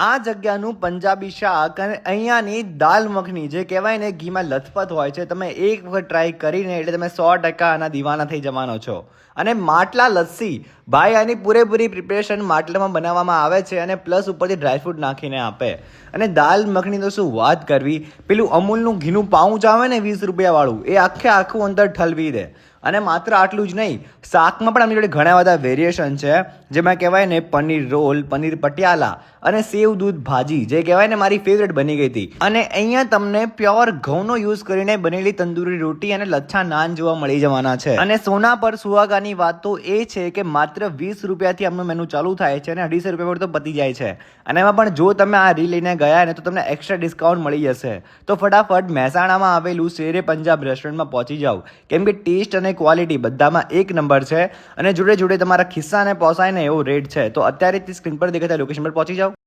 આ જગ્યાનું પંજાબી શાક અને અહીંયાની દાલ મખની જે કહેવાય ને ઘીમાં લથપથ હોય છે, તમે એક વખત ટ્રાય કરીને એટલે તમે 100% આના દીવાના થઈ જવાનો છો. અને માટલા લસ્સી ભાઈ, આની પૂરેપૂરી પ્રિપેરેશન માટલામાં બનાવવામાં આવે છે અને પ્લસ ઉપરથી ડ્રાયફ્રૂટ નાખીને આપે. અને દાલ મખની તો શું વાત કરવી, પેલું અમૂલનું ઘીનું પાઉચ આવે ને 20 રૂપિયાવાળું, એ આખું અંદર ઠલવી દે. અને માત્ર આટલું જ નહીં, શાકમાં પણ આમની જોડે ઘણા બધા વેરિએશન છે, જેમાં કહેવાય ને પનીર રોલ, પનીર પટિયાલા અને સેવ દૂધ ભાજી, જે કહેવાય ને મારી ફેવરેટ બની ગઈ હતી. અને અહીંયા તમને પ્યોર ઘઉંનો યુઝ કરીને બનેલી તંદૂરી રોટી અને લચ્છા નાન જોવા મળી જવાના છે. અને સોના પર સુહાગાની વાત તો એ છે કે માત્ર 20 રૂપિયાથી આમનું મેનુ ચાલુ થાય છે અને 250 રૂપિયા પર તો પતી જાય છે. અને એમાં પણ જો તમે આ રીલ લઈને ગયા ને તો તમને એક્સ્ટ્રા ડિસ્કાઉન્ટ મળી જશે. તો ફટાફટ મહેસાણામાં આવેલું શેરે પંજાબ રેસ્ટોરન્ટમાં પહોંચી જાઓ, કેમ કે ટેસ્ટ અને ક્વોલિટી બધામાં એક નંબર છે અને જોડે જોડે તમારા ખિસ્સાને પોસાય ને એવો રેટ છે. તો અત્યારે જ સ્ક્રીન પર દેખાતા લોકેશન પર પહોંચી જાઓ.